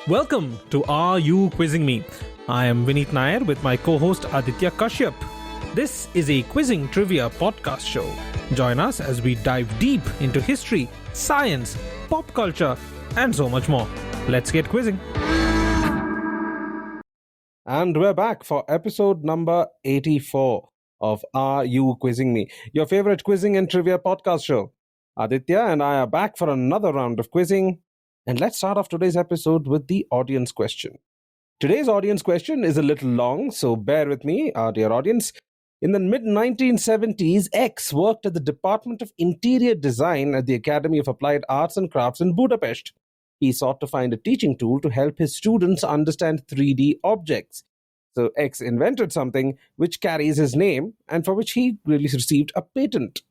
Welcome to Are You Quizzing Me? I am Vineet Nair with my co-host Aditya Kashyap. This is a quizzing trivia podcast show. Join us as we dive deep into history, science, pop culture, and so much more. Let's get quizzing. And we're back for episode number 84 of Are You Quizzing Me? Your favorite quizzing and trivia podcast show. Aditya and I are back for another round of quizzing. And let's start off today's episode with the audience question. Today's audience question is a little long, so bear with me, our dear audience. In the mid-1970s, X worked at the Department of Interior Design at the Academy of Applied Arts and Crafts in Budapest. He sought to find a teaching tool to help his students understand 3D objects. So X invented something which carries his name and for which he really received a patent.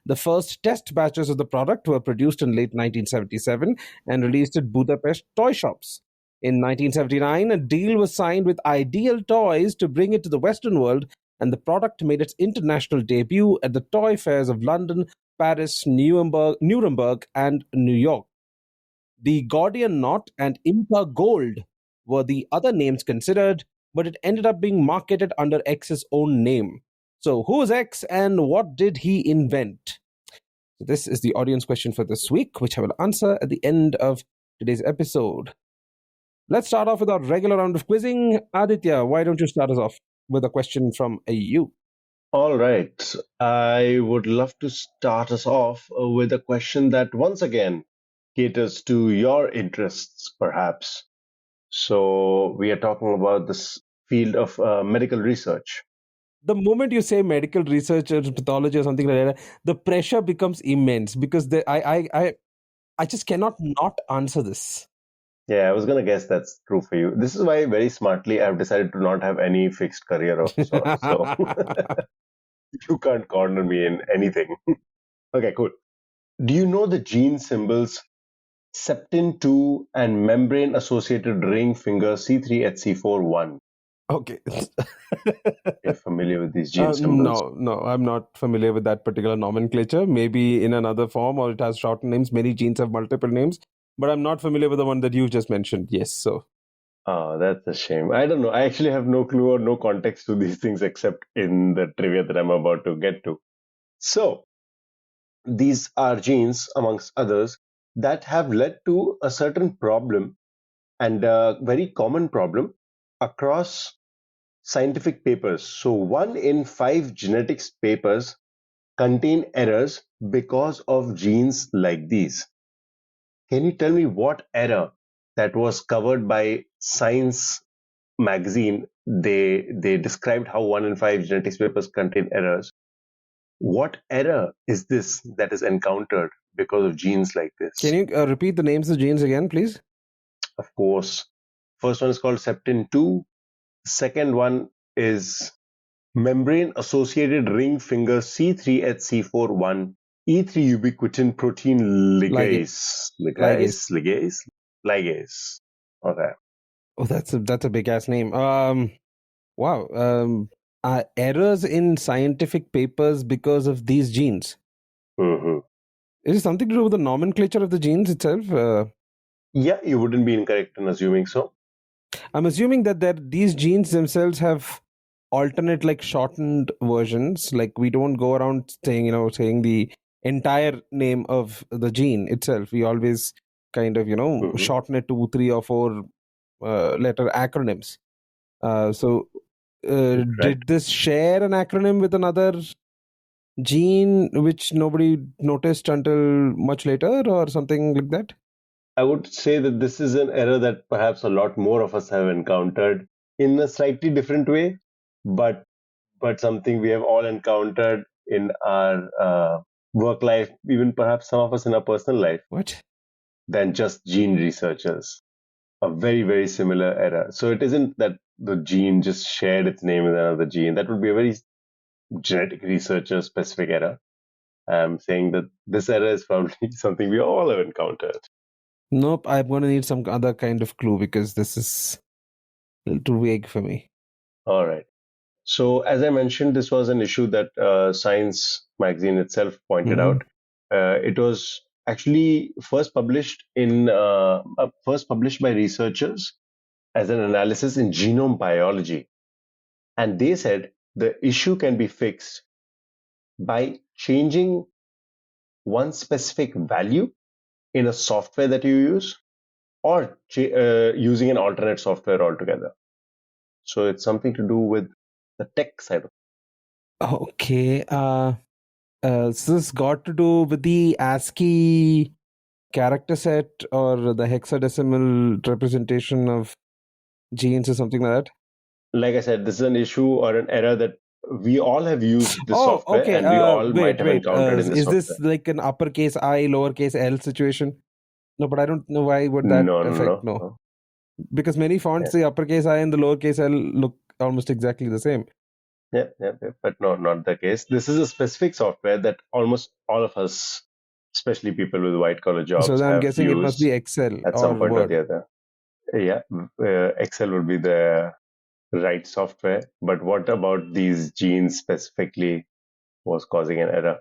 The first test batches of the product were produced in late 1977 and released at Budapest toy shops. In 1979, a deal was signed with Ideal Toys to bring it to the Western world, and the product made its international debut at the toy fairs of London, Paris, Nuremberg, and New York. The Gordian Knot and Inca Gold were the other names considered, but it ended up being marketed under X's own name. So, who is X and what did he invent? So this is the audience question for this week, which I will answer at the end of today's episode. Let's start off with our regular round of quizzing. Aditya, why don't you start us off with a question from you? All right. I would love to start us off with a question that once again caters to your interests, perhaps. So, we are talking about this field of medical research. The moment you say medical research or pathology or something like that, the pressure becomes immense because I just cannot not answer this. Yeah, I was going to guess that's true for you. This is why, very smartly, I've decided to not have any fixed career of sorts. So, you can't corner me in anything. Okay, cool. Do you know the gene symbols septin 2 and membrane associated ring finger C3H4 1? Okay. You're familiar with these gene symbols? No, I'm not familiar with that particular nomenclature. Maybe in another form or it has shortened names. Many genes have multiple names, but I'm not familiar with the one that you just mentioned. Yes, so. Oh, that's a shame. I don't know. I actually have no clue or no context to these things except in the trivia that I'm about to get to. So, these are genes, amongst others, that have led to a certain problem and a very common problem across scientific papers. So, 1 in 5 genetics papers contain errors because of genes like these. Can you tell me what error that was covered by Science magazine? They described how 1 in 5 genetics papers contain errors. What error is this that is encountered because of genes like this? Can you repeat the names of genes again, please? Of course. First one is called septin 2. Second one is membrane associated ring finger C3H4 1 E3 ubiquitin protein ligase. Ligase. Okay. Oh, that's a big ass name. Wow. Errors in scientific papers because of these genes. Mm-hmm. Is it something to do with the nomenclature of the genes itself? Yeah, you wouldn't be incorrect in assuming so. I'm assuming that these genes themselves have alternate, like shortened versions. Like we don't go around saying the entire name of the gene itself. We always kind of shorten it to 3 or 4 letter acronyms. Did this share an acronym with another gene which nobody noticed until much later or something like that? I would say that this is an error that perhaps a lot more of us have encountered in a slightly different way, but something we have all encountered in our work life, even perhaps some of us in our personal life. What? Than just gene researchers. A very, very similar error. So it isn't that the gene just shared its name with another gene. That would be a very genetic researcher specific error. I'm saying that this error is probably something we all have encountered. Nope, I'm going to need some other kind of clue because this is a little too vague for me. All right. So, as I mentioned, this was an issue that Science magazine itself pointed out. It was actually first published by researchers as an analysis in genome biology, and they said the issue can be fixed by changing one specific value in a software that you use, or using an alternate software altogether. So it's something to do with the tech side of Okay. So this got to do with the ASCII character set or the hexadecimal representation of genes or something like that? it. Like I said, this is an issue or an error that we all have used this Oh, software okay. and we all might Wait, have wait. encountered in the Is this software. like an uppercase I, lowercase L situation? No, but I don't know why would that No, no, affect. no, No, no. because many fonts, Yeah, the uppercase I and the lowercase L look almost exactly the same. yeah. But no, not the case. This is a specific software that almost all of us, especially people with white collar So jobs, I'm have guessing it must used be Excel at some or point or Word. the other. Yeah, Excel would be the right software. But what about these genes specifically was causing an error?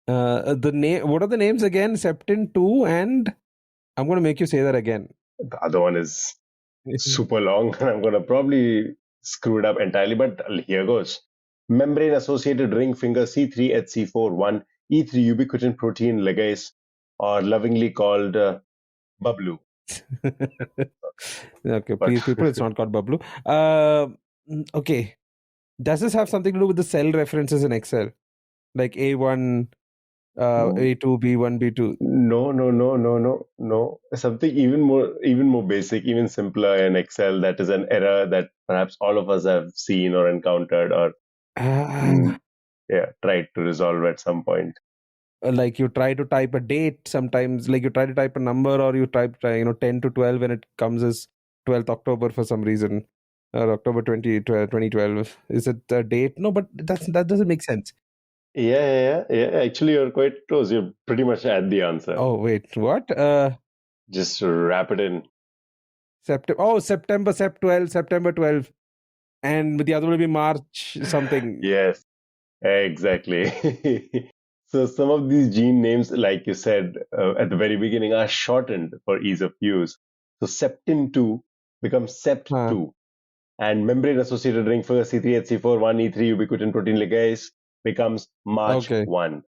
The name. What are the names again? Septin 2 and I'm going to make you say that again. The other one is super long, and I'm going to probably screw it up entirely, but here goes. Membrane associated ring finger C3HC4 1 E3 ubiquitin protein ligase, or lovingly called Bablu. Okay, But please, people, it's not called Bablu. Okay. Does this have something to do with the cell references in Excel? Like A1, no, A2, B1, B2. no, no, no, no, no, no. Something even more basic, even simpler in Excel. That is an error that perhaps all of us have seen or encountered, or Uh, mm, yeah, tried to resolve at some point. like you try to type a date sometimes, like you try to type a number or you type, 10 to 12 and it comes as 12th October for some reason. Or October 2012. Is it a date? No, but that doesn't make sense. Yeah. Actually, you're quite close. You're pretty much at the answer. Oh, wait, what? Just wrap it in. September. Oh, September, Sep 12, September 12. And the other will be March something. Yes, exactly. So some of these gene names, like you said at the very beginning, are shortened for ease of use. So septin 2 becomes Huh. sept2, and membrane-associated ring finger C3HC4 1 E3 ubiquitin protein ligase becomes Okay. March 1.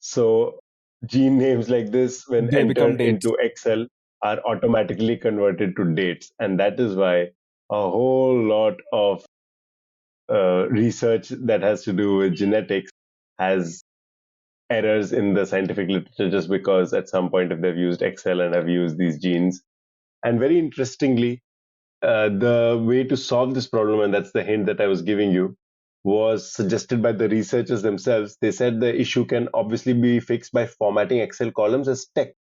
So gene names like this, when They become entered dates. into Excel, are automatically converted to dates, and that is why a whole lot of research that has to do with genetics has errors in the scientific literature, just because at some point if they've used Excel and have used these genes. And very interestingly, the way to solve this problem, and that's the hint that I was giving you, was suggested by the researchers themselves. They said the issue can obviously be fixed by formatting Excel columns as text.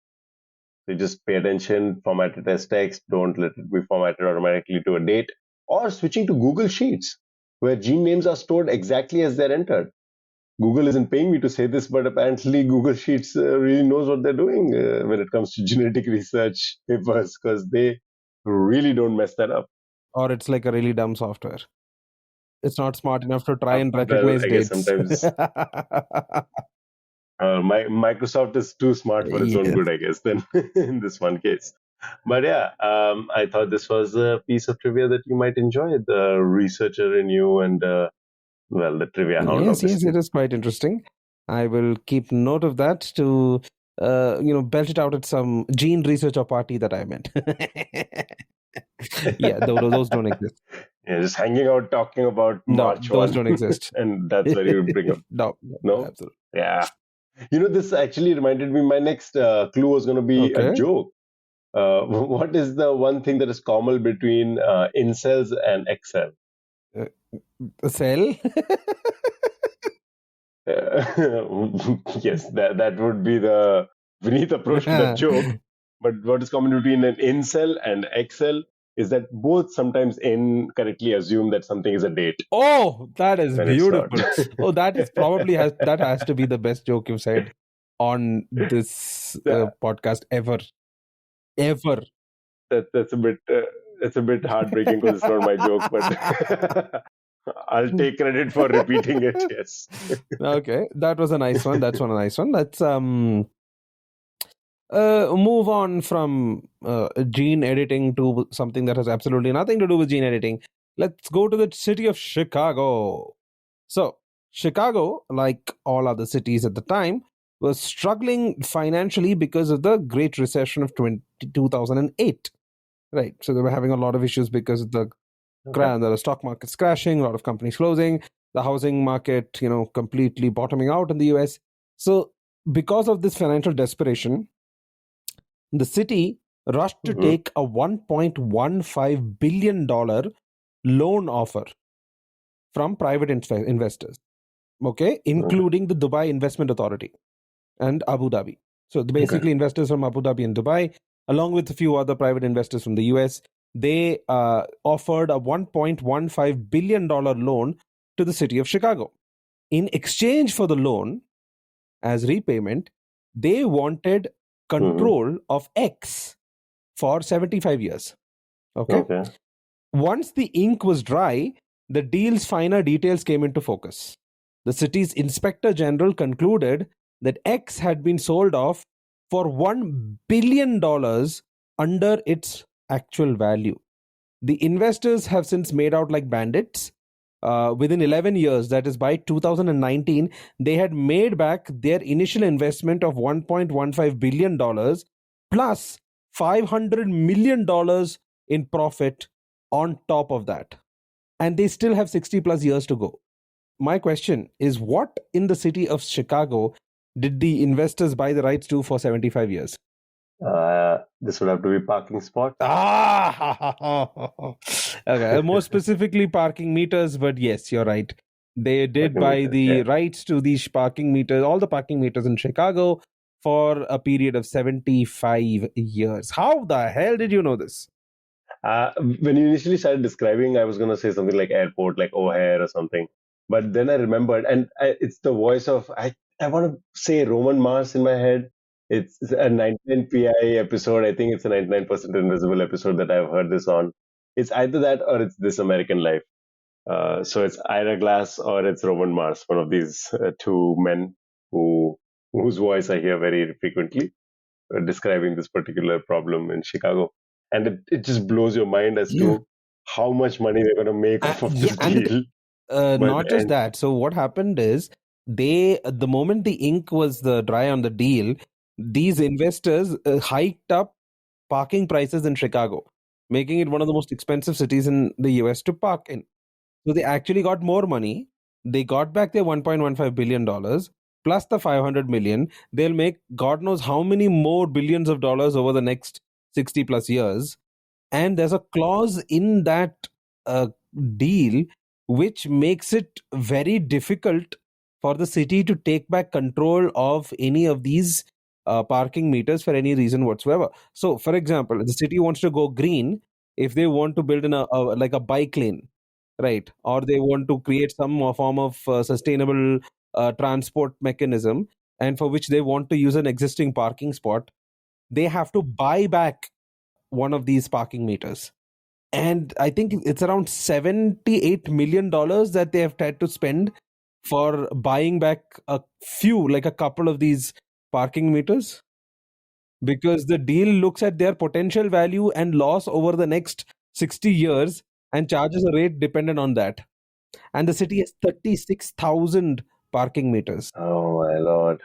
So just pay attention, format it as text, don't let it be formatted automatically to a date, or switching to Google Sheets, where gene names are stored exactly as they're entered. Google isn't paying me to say this, but apparently Google Sheets really knows what they're doing when it comes to genetic research papers, because they really don't mess that up. Or it's like a really dumb software. It's not smart enough to try and Well, recognize I guess dates. sometimes Microsoft is too smart for its own Yes. good, I guess, then in this one case. But yeah, I thought this was a piece of trivia that you might enjoy. The researcher in you and, well, the trivia hound, Yes, it obviously. is quite interesting. I will keep note of that to, belt it out at some gene researcher party that I meant. Yeah, those don't exist. Yeah, just hanging out talking about No, March those 1, don't exist. and that's where you would bring up. No, No? absolutely. Yeah. This actually reminded me, my next clue was going to be a Okay. joke. What is the one thing that is common between incels and Excel? Uh, Cell? Yes, that would be the Vineet approach to that joke. But what is common between an incel and Excel is that both sometimes incorrectly assume that something is a date Oh, that is when it's not. beautiful. Oh, that has to be the best joke you've said on this that, podcast ever. Ever. that's a bit it's a bit heartbreaking because it's not my joke, but I'll take credit for repeating it. Yes. Okay, that was a nice one. That's one a nice one. move on from gene editing to something that has absolutely nothing to do with gene editing. Let's go to the city of Chicago. So, Chicago, like all other cities at the time, was struggling financially because of the Great Recession of 2008. Right. So, they were having a lot of issues because of the stock market's crashing, a lot of companies closing, the housing market, completely bottoming out in the US. So, because of this financial desperation, the city rushed to Mm-hmm. take a $1.15 billion loan offer from private investors, okay, Okay. including the Dubai Investment Authority and Abu Dhabi. So Okay. basically, investors from Abu Dhabi and Dubai, along with a few other private investors from the US, they offered a $1.15 billion loan to the city of Chicago. In exchange for the loan, as repayment, they wanted Mm-hmm. control of X for 75 years. Okay. Okay. Once the ink was dry, the deal's finer details came into focus. The city's inspector general concluded that X had been sold off for $1 billion under its actual value. The investors have since made out like bandits. Within 11 years, that is by 2019, they had made back their initial investment of $1.15 billion plus $500 million in profit on top of that. And they still have 60 plus years to go. My question is, what in the city of Chicago did the investors buy the rights to for 75 years? This would have to be parking spots. Okay. More specifically, parking meters, but yes, you're right. They did Parking buy meters. the Yeah. rights to these parking meters, all the parking meters in Chicago, for a period of 75 years. How the hell did you know this? When you initially started describing, I was going to say something like airport, like O'Hare or something. But then I remembered, and it's the voice of, I want to say Roman Mars in my head. It's a 99 PI episode. I think it's a 99% Invisible episode that I've heard this on. It's either that or it's This American Life. So it's Ira Glass or it's Roman Mars, one of these two men whose voice I hear very frequently describing this particular problem in Chicago. And it just blows your mind as Yeah. to how much money they're going to make off of Yeah, this and deal. But not just that. So what happened is, the moment the ink was dry on the deal, these investors hiked up parking prices in Chicago, making it one of the most expensive cities in the US to park in. So they actually got more money. They got back their $1.15 billion plus the 500 million. They'll make God knows how many more billions of dollars over the next 60 plus years. And there's a clause in that uh, deal which makes it very difficult for the city to take back control of any of these parking meters for any reason whatsoever. So, for example, the city wants to go green if they want to build in like a bike lane, right? Or they want to create some form of sustainable transport mechanism, and for which they want to use an existing parking spot, they have to buy back one of these parking meters. And I think it's around $78 million that they have had to spend for buying back like a couple of these parking meters, because the deal looks at their potential value and loss over the next 60 years and charges a rate dependent on that. And the city has 36,000 parking meters. oh my lord,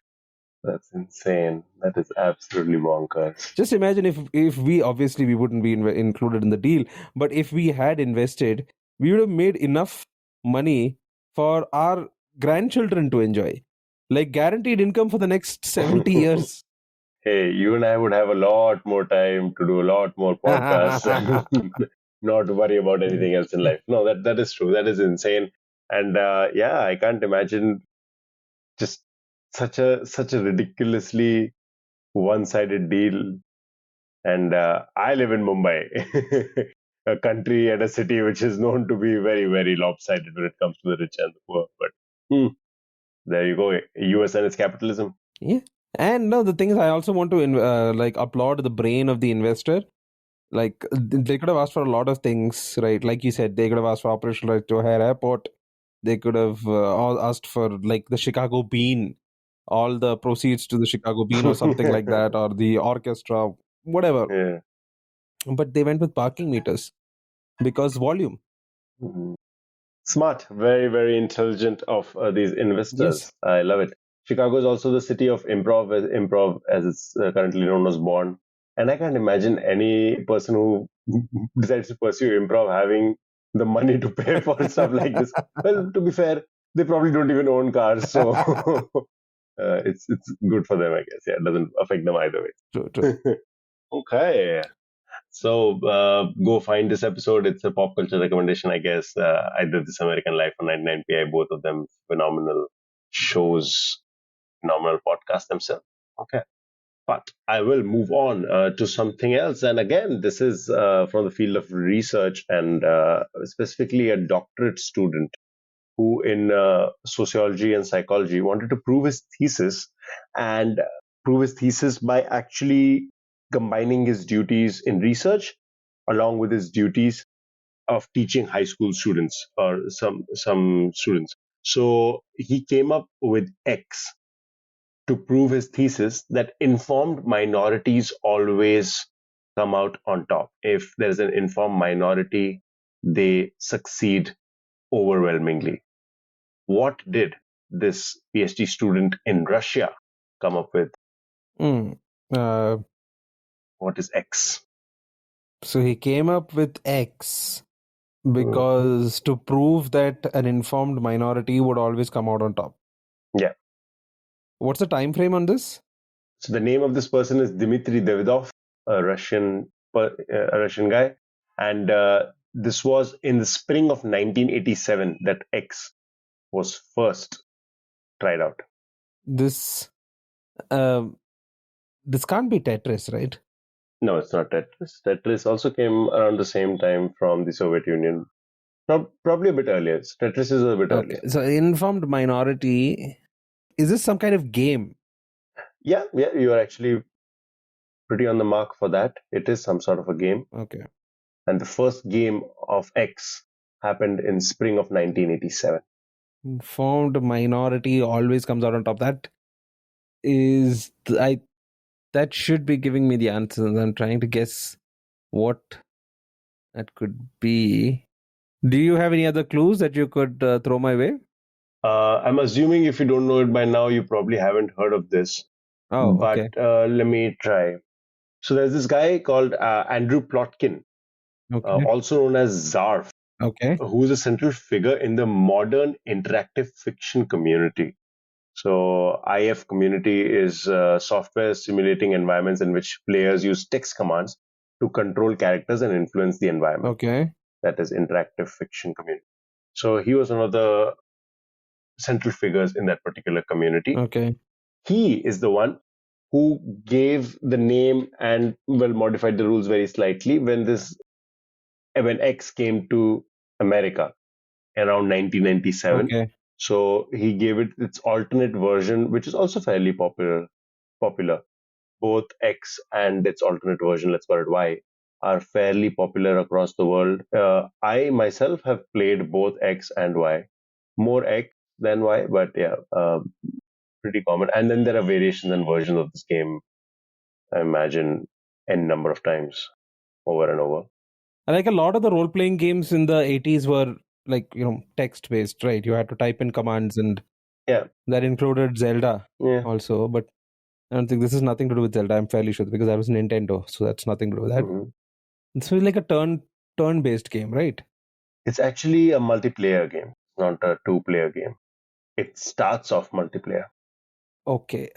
that's insane. That is absolutely bonkers. Just imagine if we, obviously we wouldn't be included in the deal, but if we had invested, we would have made enough money for our grandchildren to enjoy, like guaranteed income for the next 70 years. Hey, you and I would have a lot more time to do a lot more podcasts and not worry about anything else in life. No, that is true. That is insane. And yeah, I can't imagine just such a ridiculously one-sided deal. And I live in Mumbai, a country and a city which is known to be very, very lopsided when it comes to the rich and the poor. But there you go, US and its capitalism. Yeah. And no, the thing is, I also want to like applaud the brain of the investor. Like they could have asked for a lot of things, right? Like you said, they could have asked for operational right to O'Hare Airport. They could have asked for like the Chicago Bean, all the proceeds to the Chicago Bean or something like that, or the orchestra, whatever. Yeah. But they went with parking meters because volume. Mhm. Smart, very, very intelligent of these investors. Yes. I love it. Chicago is also the city of improv as it's currently known as born. And I can't imagine any person who decides to pursue improv having the money to pay for stuff like this. Well, to be fair, they probably don't even own cars, so it's good for them, I guess. Yeah, it doesn't affect them either True, true. way. Okay. So go find this episode. It's a pop culture recommendation, I guess. I did This American Life on 99PI, both of them phenomenal shows, phenomenal podcasts themselves. Okay. But I will move on to something else. And again, this is from the field of research and specifically a doctorate student who, in sociology and psychology, wanted to prove his thesis and prove his thesis by actually combining his duties in research along with his duties of teaching high school students or some students. So he came up with X to prove his thesis that informed minorities always come out on top. If there's an informed minority, they succeed overwhelmingly. What did this PhD student in Russia come up with? Mm. Uh, What is X? so he came up with X Mhm. because to prove that an informed minority would always come out on top. Yeah. What's the time frame on this? So the name of this person is Dmitry Davidov, a Russian guy, and this was in the spring of 1987 that X was first tried out. This um this can't be Tetris, right? No, it's not Tetris. Tetris also came around the same time from the Soviet Union. Probably a bit earlier. Tetris is a bit Okay. earlier. So informed minority, is this some kind of game? Yeah, yeah, you are actually pretty on the mark for that. It is some sort of a game. Okay. And the first game of X happened in spring of 1987. Informed minority always comes out on top. That is I that should be giving me the answers. I'm trying to guess what that could be. Do you have any other clues that you could throw my way? I'm assuming if you don't know it by now, you probably haven't heard of this, Oh, but okay. let me try. So there's this guy called Andrew Plotkin, Okay. also known as Zarf, Okay. who is a central figure in the modern interactive fiction community. So IF community is software simulating environments in which players use text commands to control characters and influence the environment. Okay. That is interactive fiction community. So he was one of the central figures in that particular community. Okay. He is the one who gave the name and well modified the rules very slightly when X came to America around 1997. Okay. So he gave it its alternate version, which is also fairly popular. Both X and its alternate version, let's call it Y, are fairly popular across the world. I myself have played both X and Y, more X than Y, but yeah, pretty common. And then there are variations and versions of this game, I imagine, n number of times over and over. Like a lot of the role playing games in the 80s were like, text based, right? You had to type in commands, and Yeah, that included Zelda yeah. also. But I don't think this is nothing to do with Zelda. I'm fairly sure because that was Nintendo, so that's nothing to do with that. Mhm. It's really like a turn based game, right? It's actually a multiplayer game, not a two-player game. It starts off multiplayer. Okay.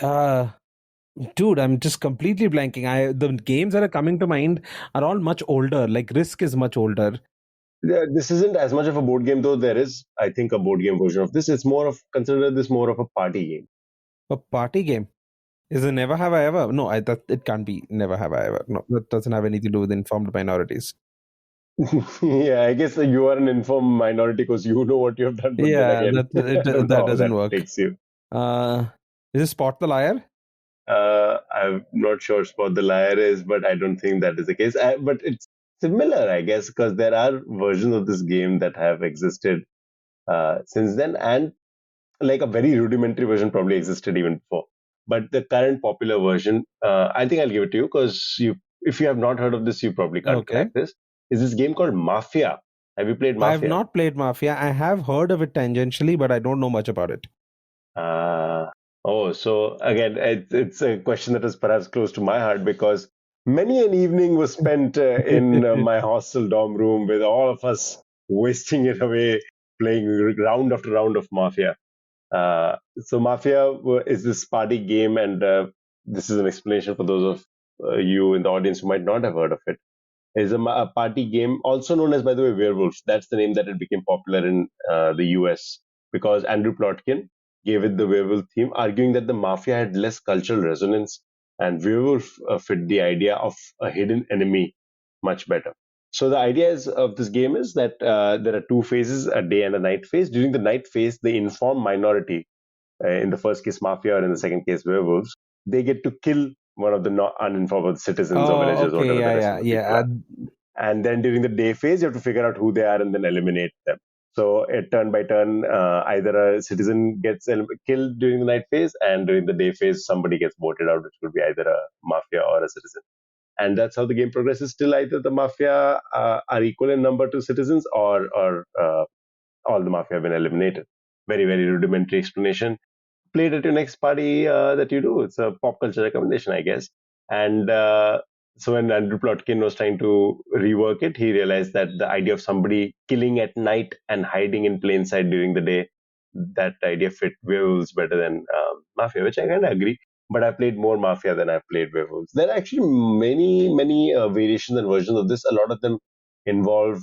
Dude, I'm just completely blanking. The games that are coming to mind are all much older. Like Risk is much older. Yeah, this isn't as much of a board game, though there is, I think, a board game version of this. It's more of, consider this more of a party game. A party game. Is it Never Have I Ever? No, that it can't be Never Have I Ever. No, that doesn't have anything to do with informed minorities. Yeah, I guess you are an informed minority because you know what you have done, but then Yeah, again, I don't know that how doesn't that work. takes you. Uh, is it Spot the Liar? I'm not sure what the liar is, but I don't think that is the case. But it's similar, I guess, because there are versions of this game that have existed since then. And like a very rudimentary version probably existed even before. But the current popular version, I think I'll give it to you because if you have not heard of this, you probably can't Okay. crack this. Is this game called Mafia? Have you played I have Mafia? not played Mafia. I have heard of it tangentially, but I don't know much about it. Uh, oh, so again, it's a question that is perhaps close to my heart because many an evening was spent in my hostel dorm room with all of us wasting it away playing round after round of Mafia. So Mafia is this party game, and this is an explanation for those of you in the audience who might not have heard of it. Is a party game, also known as, by the way, Werewolves. That's the name that it became popular in the US because Andrew Plotkin gave it the werewolf theme, arguing that the mafia had less cultural resonance and werewolf fit the idea of a hidden enemy much better. So the idea of this game is that there are two phases, a day and a night phase. During the night phase, the informed minority, in the first case mafia or in the second case werewolves, they get to kill one of the uninformed citizens or Oh, villagers, okay. whatever the Yeah, rest of yeah, the people yeah. are. And then during the day phase, you have to figure out who they are and then eliminate them. So turn by turn, either a citizen gets killed during the night phase, and during the day phase, somebody gets voted out, which could be either a mafia or a citizen. And that's how the game progresses. Till either the mafia are equal in number to citizens, or all the mafia have been eliminated. Very, very rudimentary explanation. Play it at your next party that you do. It's a pop culture recommendation, I guess. And so when Andrew Plotkin was trying to rework it, he realized that the idea of somebody killing at night and hiding in plain sight during the day, that idea fit werewolves better than Mafia, which I kind of agree. But I played more Mafia than I've played werewolves. There are actually many, many variations and versions of this. A lot of them involve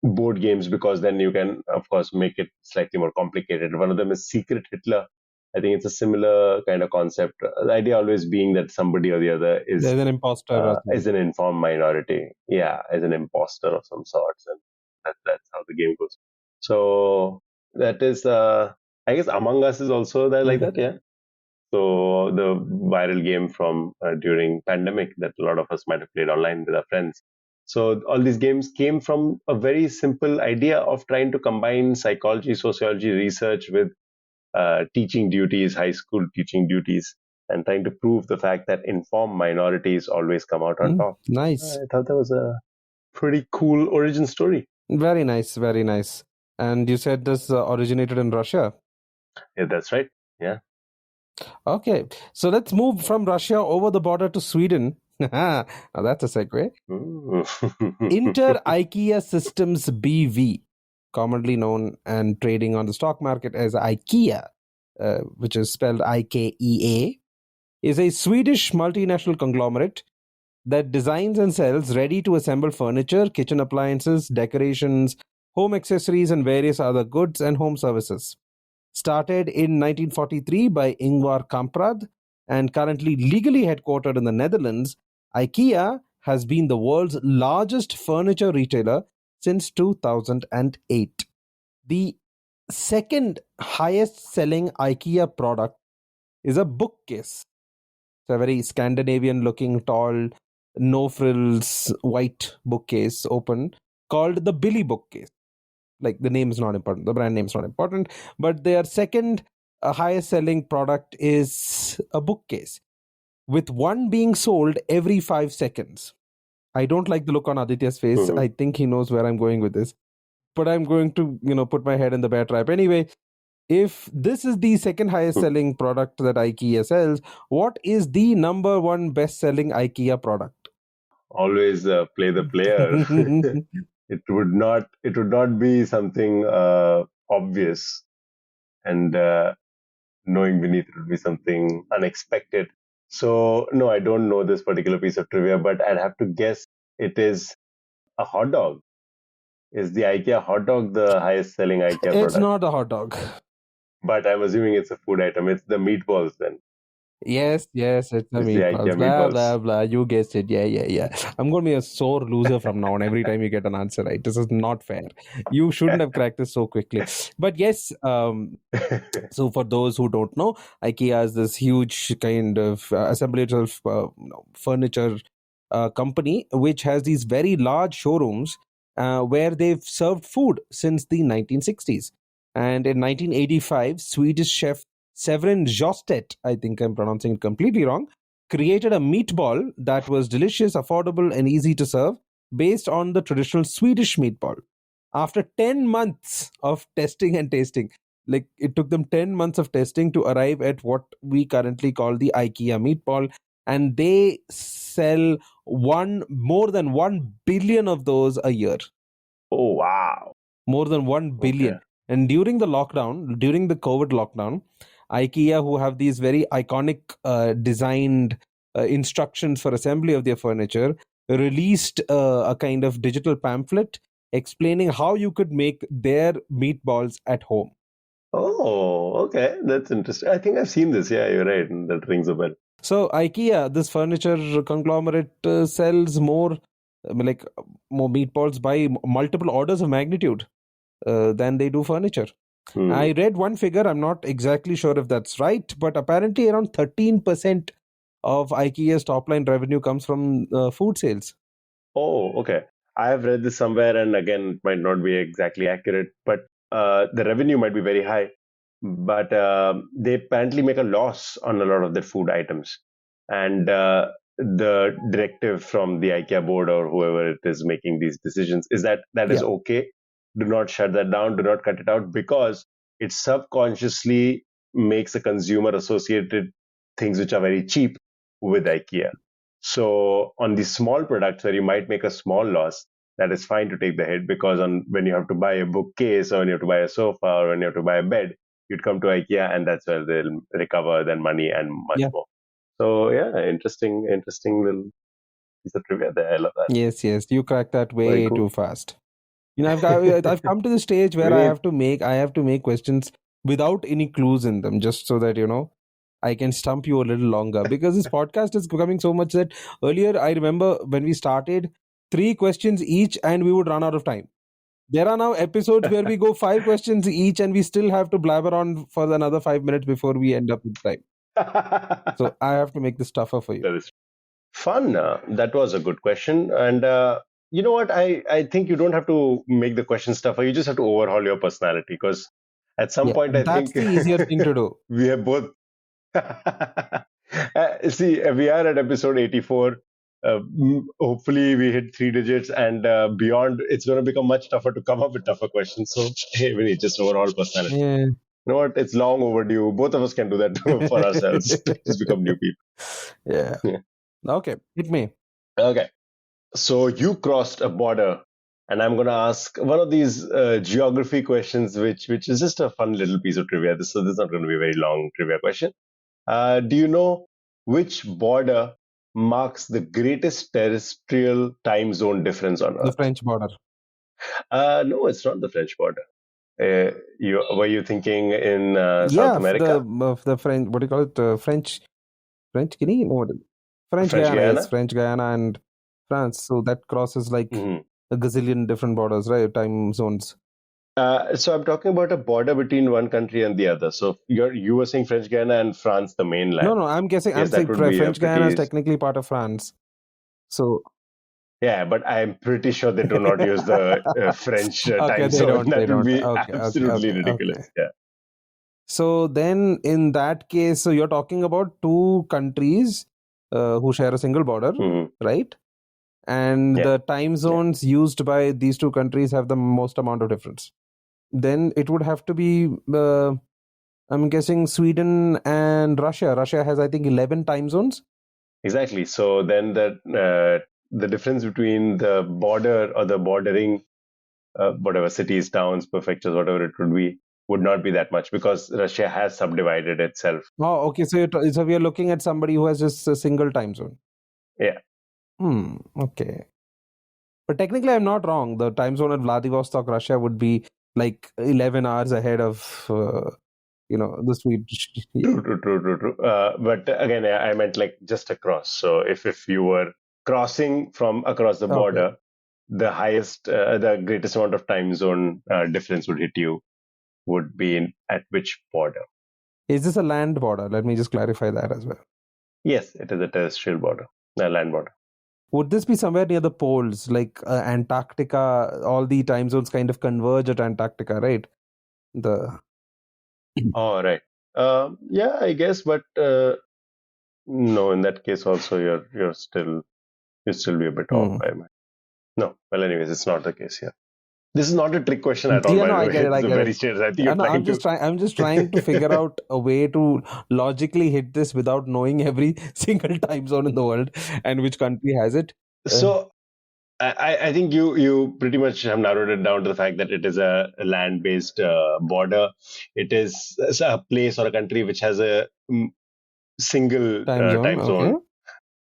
board games because then you can, of course, make it slightly more complicated. One of them is Secret Hitler. I think it's a similar kind of concept. The idea always being that somebody or the other There's an imposter or is something. an informed minority. Yeah, as an imposter of some sorts, and that's how the game goes. So that is, I guess, Among Us is also there like that. Mhm. Yeah. So the viral game from during pandemic that a lot of us might have played online with our friends. So all these games came from a very simple idea of trying to combine psychology, sociology research with teaching duties, high school teaching duties, and trying to prove the fact that informed minorities always come out on top. Nice. I thought that was a pretty cool origin story. Very nice. Very nice. And you said this originated in Russia. Yeah, that's right. Yeah. Okay. So let's move from Russia over the border to Sweden. Now that's a segue. Inter IKEA Systems BV, commonly known and trading on the stock market as IKEA, which is spelled IKEA, is a Swedish multinational conglomerate that designs and sells ready to assemble furniture, kitchen appliances, decorations, home accessories, and various other goods and home services. Started in 1943 by Ingvar Kamprad and currently legally headquartered in the Netherlands, IKEA has been the world's largest furniture retailer since 2008. The second highest selling IKEA product is a bookcase. It's a very Scandinavian looking, tall, no frills, white bookcase open called the Billy bookcase. Like the name is not important, the brand name is not important, but their second highest selling product is a bookcase, with one being sold every 5 seconds. I don't like the look on Aditya's face. Mhm. I think he knows where I'm going with this, but I'm going to, put my head in the bear trap. Anyway, if this is the second highest selling product that IKEA sells, what is the number one best selling IKEA product? Always play the player. It would not be something obvious, and knowing beneath it would be something unexpected. So no, I don't know this particular piece of trivia, but I'd have to guess it is a hot dog. Is the IKEA hot dog the highest selling IKEA It's product? not a hot dog. But I'm assuming it's a food item. It's the meatballs then. Yes, it's the It's the meatballs. IKEA Blah, meatballs. blah, blah. You guessed it. Yeah. I'm going to be a sore loser from now on every time you get an answer right. This is not fair. You shouldn't have cracked this so quickly. But yes, so for those who don't know, IKEA is this huge kind of assemblage of furniture company which has these very large showrooms where they've served food since the 1960s. And in 1985, Swedish chef Severin Jostet, I think I'm pronouncing it completely wrong, created a meatball that was delicious, affordable, and easy to serve based on the traditional Swedish meatball. After 10 months of testing and tasting, like it took them 10 months of testing to arrive at what we currently call the IKEA meatball. And they sell more than 1 billion of those a year. Oh, wow. More than 1 billion. Okay. And during the COVID lockdown, IKEA, who have these very iconic designed instructions for assembly of their furniture, released a kind of digital pamphlet explaining how you could make their meatballs at home. Oh, okay. That's interesting. I think I've seen this. Yeah, you're right. That rings a bell. So IKEA, this furniture conglomerate, sells more more meatballs by multiple orders of magnitude than they do furniture. I read one figure, I'm not exactly sure if that's right, but apparently around 13% of IKEA's top line revenue comes from food sales. Oh, okay. I have read this somewhere, and again, it might not be exactly accurate, but the revenue might be very high. But they apparently make a loss on a lot of their food items. And the directive from the IKEA board or whoever it is making these decisions is that is Yeah. okay. Do not shut that down. Do not cut it out because it subconsciously makes the consumer associated things which are very cheap with IKEA. So on these small products where you might make a small loss, that is fine to take the hit because when you have to buy a bookcase or when you have to buy a sofa or when you have to buy a bed, you'd come to IKEA and that's where they'll recover their money and much Yeah. more. So yeah, interesting little piece of trivia there. I love that. Yes, you cracked that Very way cool. too fast. I've come to the stage where I have to make questions without any clues in them, just so that I can stump you a little longer, because this podcast is becoming so much that earlier I remember when we started 3 questions each and we would run out of time. There are now episodes where we go 5 questions each and we still have to blabber on for another 5 minutes before we end up with time. So I have to make this tougher for you. That is fun. That was a good question. And you know what? I think you don't have to make the questions tougher. You just have to overhaul your personality because at some Yeah, point, I that's think the easier thing to do. we have both. See, we are at episode 84. Hopefully, we hit 3 digits and beyond. It's going to become much tougher to come up with tougher questions. So, hey, we need just overall personality. Yeah. You know what? It's long overdue. Both of us can do that for ourselves. Just become new people. Yeah. Okay, hit me. Okay. So, you crossed a border, and I'm going to ask one of these geography questions, which is just a fun little piece of trivia. So, this is not going to be a very long trivia question. Do you know which border marks the greatest terrestrial time zone difference on The Earth? French border. No, it's not the French border. Were you thinking in South Yeah, America? the French, what do you call it? French Guinea? No, French French Guyana, yes, Guiana? French Guyana and France. So that crosses like Mhm. a gazillion different borders, right? Time zones. So I'm talking about a border between one country and the other. So you were saying French Guiana and France, the mainland. No, I'm guessing. I'm Yes, that saying would be a French Guyana is pretty. technically part of France. So Yeah, but I'm pretty sure they do not use the French okay, time they zone. don't. They That would don't. be Okay, absolutely ridiculous. okay. Yeah. So then, in that case, so you're talking about 2 countries who share a single border, right? And Yeah. the time zones used by these 2 countries have the most amount of difference. Then it would have to be, I'm guessing, Sweden and Russia. Russia has, I think, 11 time zones. Exactly. So then the difference between the border or the bordering, whatever cities, towns, prefectures, whatever it would not be that much because Russia has subdivided itself. Oh, okay. So so we are looking at somebody who has just a single time zone. Yeah. Okay. But technically, I'm not wrong. The time zone at Vladivostok, Russia, would be like 11 hours ahead of, the Swedish. Yeah. True. But again, I meant like just across. So if you were crossing from across the Okay. border, the greatest amount of time zone difference would hit you would be at which border? Is this a land border? Let me just clarify that as well. Yes, it is a terrestrial border, a land border. Would this be somewhere near the poles, like Antarctica? All the time zones kind of converge at Antarctica, right? The Oh, right. Yeah, I guess, but no, in that case also you still be a bit off. hmm. No, well, anyways, it's not the case here. This is not a trick question at all, Yeah, by no, the I way. get it. I It's a get very it. serious. I think you're No, trying to. I'm just trying to figure out a way to logically hit this without knowing every single time zone in the world and which country has it. Uh, So I think you pretty much have narrowed it down to the fact that it is a land-based border. It is a place or a country which has a single time zone. time Okay.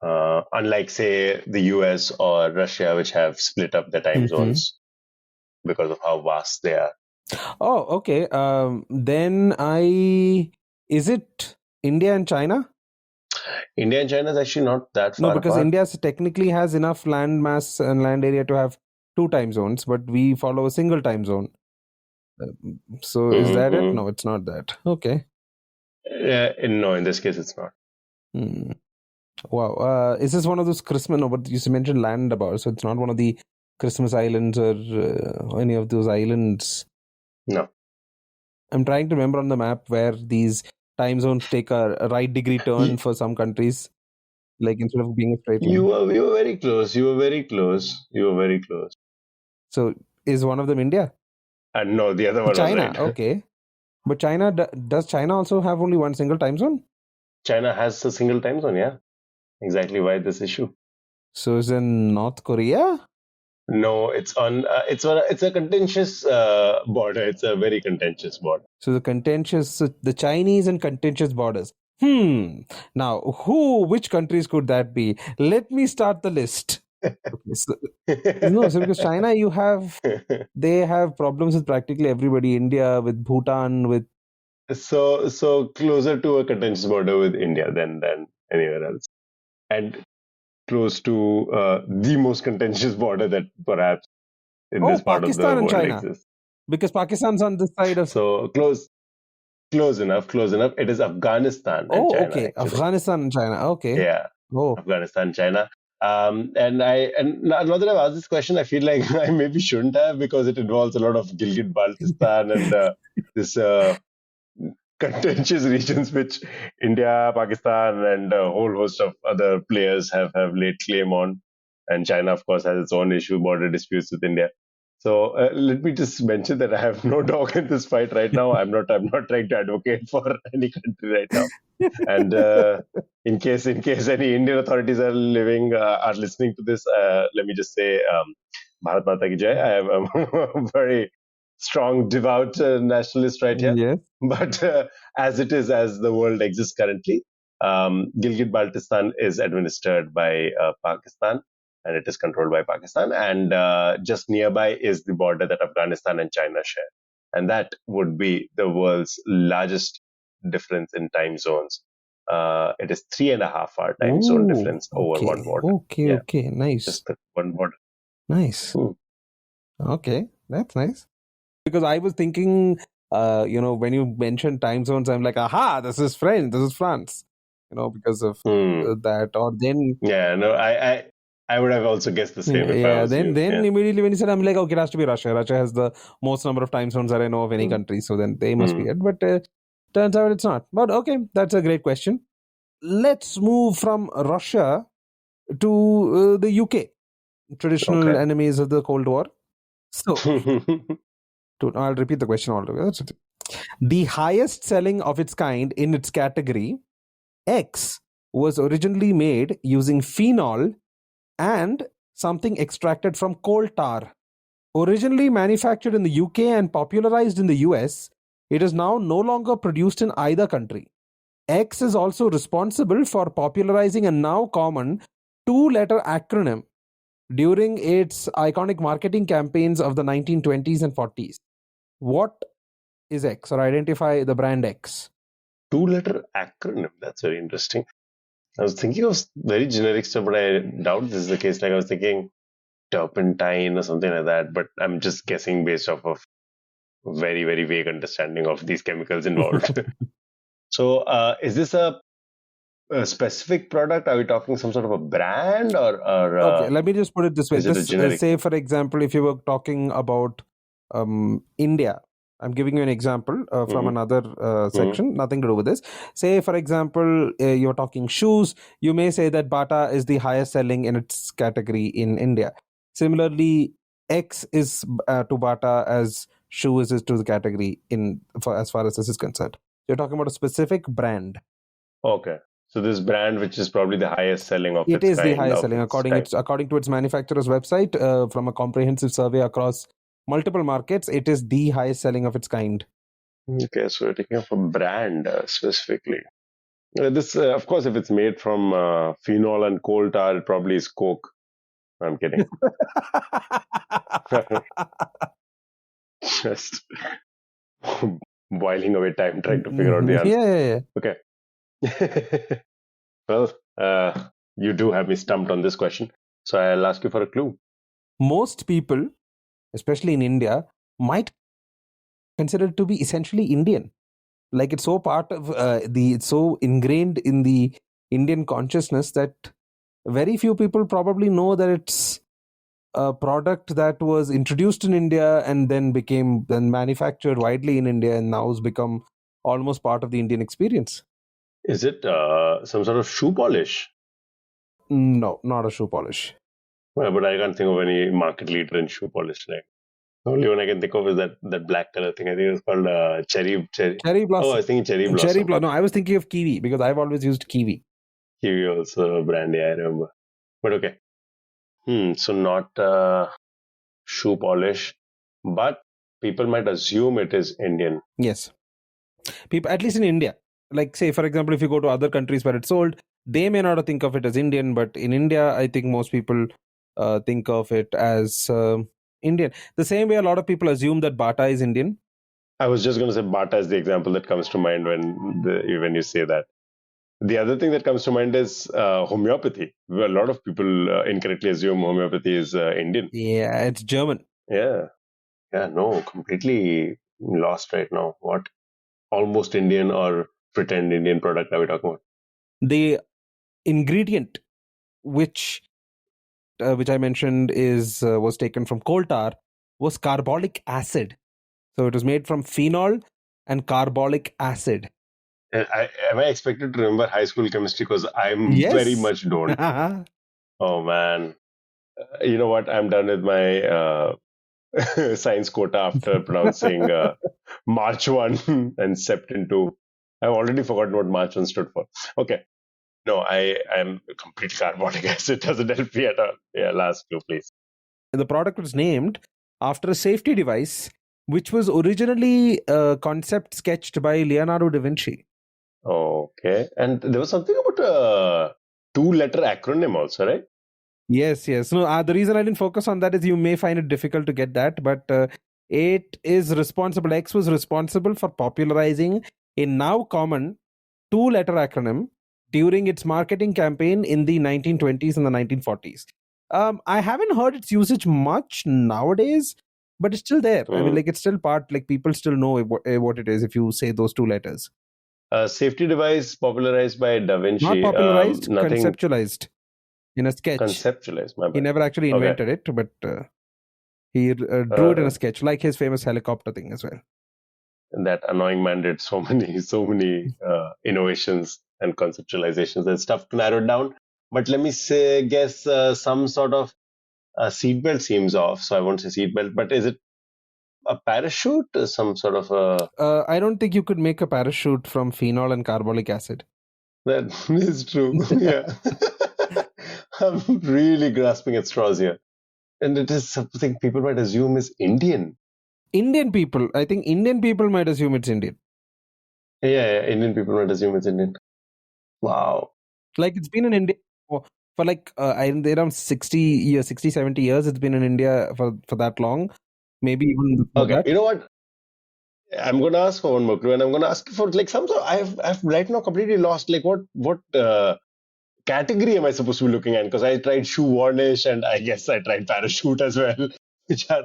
zone, unlike say the US or Russia, which have split up the time Hmm. zones because of how vast they are. Oh, okay. Then is it India and China? India and China is actually not that No, far because apart. India technically has enough land mass and land area to have two time zones, but we follow a single time zone. Uh, So is that it? Mm-hmm. No, it's not that. Okay. No, in this case, it's not. Hmm. Wow. Is this one of those Christmas? No, but you mentioned land about, so it's not one of the Christmas Islands or any of those islands. No, I'm trying to remember on the map where these time zones take a right degree turn you, for some countries, like instead of being a straight you line. were you were very close. You were very close. You were very close. So is one of them India? And no, the other one was China. right. Okay. But China, does China also have only one single time zone? China has a single time zone. Yeah, exactly. Why this issue? So is in North Korea? No, it's a contentious border. It's a very contentious border. So the Chinese and contentious borders. Now, which countries could that be? Let me start the list. Okay, so because China, they have problems with practically everybody. India, with Bhutan, with so closer to a contentious border with India than anywhere else, and close to the most contentious border that perhaps in this part of the Pakistan and world China, exists. because Pakistan's on this side of. So close enough, close enough. It is Afghanistan and Oh, China okay, actually. Afghanistan and China. Okay. Yeah, Oh, Afghanistan, China. And now that I've asked this question, I feel like I maybe shouldn't have because it involves a lot of Gilgit Baltistan and this contentious regions which India, Pakistan, and a whole host of other players have laid claim on. And China, of course, has its own issue, border disputes with India. So let me just mention that I have no dog in this fight right now. I'm not trying to advocate for any country right now. And in case any Indian authorities are listening to this, let me just say, Bharat Mata ki Jai. I'm a very strong, devout nationalist right here. yes. But as the world exists currently, Gilgit Baltistan is administered by Pakistan, and it is controlled by Pakistan. And just nearby is the border that Afghanistan and China share, and that would be the world's largest difference in time zones. It is 3.5 hour time zone Ooh, difference over one okay, border. okay, Yeah, okay. Nice, just the one border. nice. Hmm. Okay, that's nice. Because I was thinking, when you mentioned time zones, I'm like, aha, this is French, this is France. Because of Hmm. that. Or then, Yeah, no, I would have also guessed the same if I yeah, was then you. then Yeah. immediately when you said, I'm like, okay, it has to be Russia. Russia has the most number of time zones that I know of any Hmm. country. So then they must be Hmm. it. But turns out it's not. But okay, that's a great question. Let's move from Russia to the UK, traditional Okay. enemies of the Cold War. So, I'll repeat the question altogether. The highest selling of its kind in its category, X, was originally made using phenol and something extracted from coal tar. Originally manufactured in the UK and popularized in the US, it is now no longer produced in either country. X is also responsible for popularizing a now common two-letter acronym during its iconic marketing campaigns of the 1920s and 40s. What is X, or identify the brand X? Two-letter acronym. That's very interesting. I was thinking of very generic stuff, but I doubt this is the case. Like I was thinking turpentine or something like that, but I'm just guessing based off of very, very vague understanding of these chemicals involved. So, is this a specific product? Are we talking some sort of a brand, or Okay, let me just put it this way. is it a This, generic say, name? for example, if you were talking about India, I'm giving you an example from Hmm. another section, nothing to do with this. Say, for example, you're talking shoes. You may say that Bata is the highest selling in its category in India. Similarly, X is to Bata as shoes is to the category in for as far as this is concerned. You're talking about a specific brand. Okay. So this brand, which is probably the highest selling of It its is the kind, highest selling according to its manufacturer's website. From a comprehensive survey across multiple markets, it is the highest selling of its kind. Okay, so we're taking up a brand specifically. This, of course, if it's made from phenol and coal tar, it probably is Coke. I'm kidding. Just whiling away time trying to figure out the answer. Yeah. Okay. Well, you do have me stumped on this question. So I'll ask you for a clue. Most people, especially in India, might consider it to be essentially Indian. Like it's so part of it's so ingrained in the Indian consciousness that very few people probably know that it's a product that was introduced in India and then manufactured widely in India and now has become almost part of the Indian experience. Is it some sort of shoe polish? No, not a shoe polish. Well, but I can't think of any market leader in shoe polish. Right? The only one I can think of is that black color thing. I think it's called cherry. Cherry Oh, I blossom. was thinking cherry Cherry blossom. blossom. No, I was thinking of kiwi because I've always used kiwi. Kiwi also a brand. Yeah, I remember. But okay. So not shoe polish, but people might assume it is Indian. Yes. People, at least in India, like say, for example, if you go to other countries where it's sold, they may not think of it as Indian, but in India, I think most people think of it as Indian. The same way a lot of people assume that Bata is Indian. I was just going to say Bata is the example that comes to mind when you say that. The other thing that comes to mind is homeopathy. A lot of people incorrectly assume homeopathy is Indian. Yeah, it's German. Yeah. Yeah, no, completely lost right now. What almost Indian or pretend Indian product are we talking about? The ingredient which I mentioned was taken from coal tar was carbolic acid. So it was made from phenol and carbolic acid. Am I expected to remember high school chemistry? Because I'm very Yes. much don't. Oh man, you know what? I'm done with my science quota after pronouncing March 1 and Septin 2. I've already forgotten what March 1 stood for. Okay. No, I'm complete carbonic acid. Doesn't help me at all. Yeah, last clue, please. The product was named after a safety device which was originally a concept sketched by Leonardo da Vinci. Okay. And there was something about a two-letter acronym also, right? Yes. No, the reason I didn't focus on that is you may find it difficult to get that, but it is responsible. X was responsible for popularizing a now common two-letter acronym during its marketing campaign in the 1920s and the 1940s. I haven't heard its usage much nowadays, but it's still there. I mean, like it's still part. Like people still know what it is if you say those two letters. A safety device popularized by Da Not Vinci. popularized, Nothing conceptualized in a sketch. conceptualized, my He bad. never actually Okay. invented it, but he drew it in a sketch, like his famous helicopter thing as well. That annoying man did so many innovations and conceptualizations. There's tough to narrow it down. But let me guess some sort of seatbelt seems off. So I won't say seatbelt, but is it a parachute? Some sort of a. I don't think you could make a parachute from phenol and carbolic acid. That is true. Yeah. I'm really grasping at straws here. And it is something people might assume is Indian. Indian people, I think Indian people might assume it's Indian. Yeah, Indian people might assume it's Indian. Wow. Like it's been in India for like around 60 years, 60, 70 years. It's been in India for that long. Maybe even before Okay, that. you know what? I'm going to ask for one more clue, and I'm going to ask for like some sort. I've right now completely lost. Like what category am I supposed to be looking at? Because I tried shoe varnish, and I guess I tried parachute as well, which are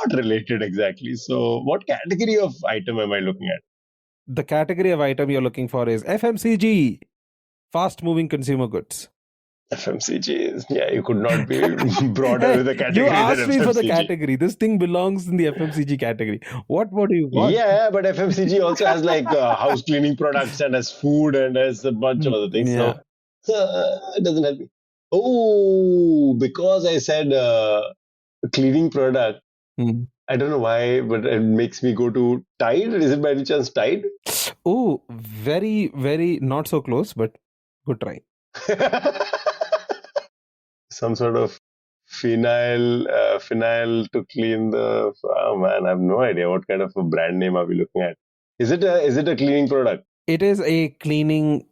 not related exactly. So, what category of item am I looking at? The category of item you're looking for is FMCG, fast moving consumer goods. FMCG. Yeah, you could not be broader Hey, with a you category than asked me for the FMCG. category. This thing belongs in the FMCG category. What do you want? Yeah, but FMCG also has like house cleaning products and has food and has a bunch of other things. Yeah. So it doesn't help me. Oh, because I said cleaning product. Mm. I don't know why, but it makes me go to Tide. Is it by any chance Tide? Oh, very, very not so close, but good try. Some sort of phenyl to clean the. Oh man, I have no idea what kind of a brand name are we looking at. Is it a cleaning product? It is a cleaning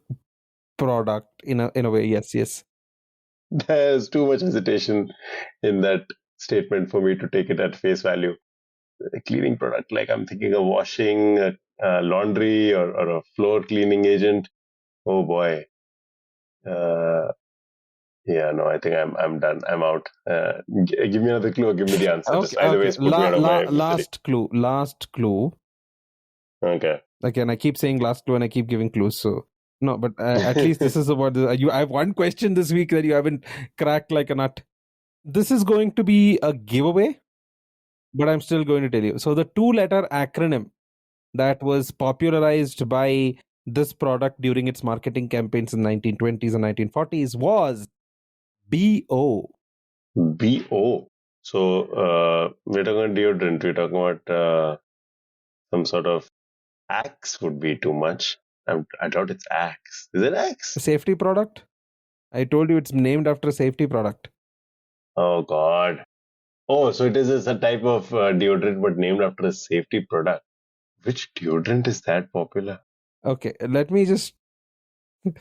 product in a way. Yes, yes. There's too much hesitation in that statement for me to take it at face value. A cleaning product, like I'm thinking of washing, laundry, or a floor cleaning agent. Oh boy. Uh, yeah, no, I think I'm done. I'm out. Give me another clue or give me the answer. Okay, Just either okay. ways, put me out of my misery. Last clue. Last clue. Okay. Again, I keep saying last clue and I keep giving clues. So no, but at least this is about you. I have one question this week that you haven't cracked like a nut. This is going to be a giveaway, but I'm still going to tell you. So the two-letter acronym that was popularized by this product during its marketing campaigns in 1920s and 1940s was BO. BO. So we're talking deodorant. We're talking about some sort of Axe would be too much. I doubt it's Axe. Is it Axe? Safety product? I told you it's named after a safety product. Oh God. Oh, so it is a type of deodorant, but named after a safety product. Which deodorant is that popular? Okay, let me just. Wait,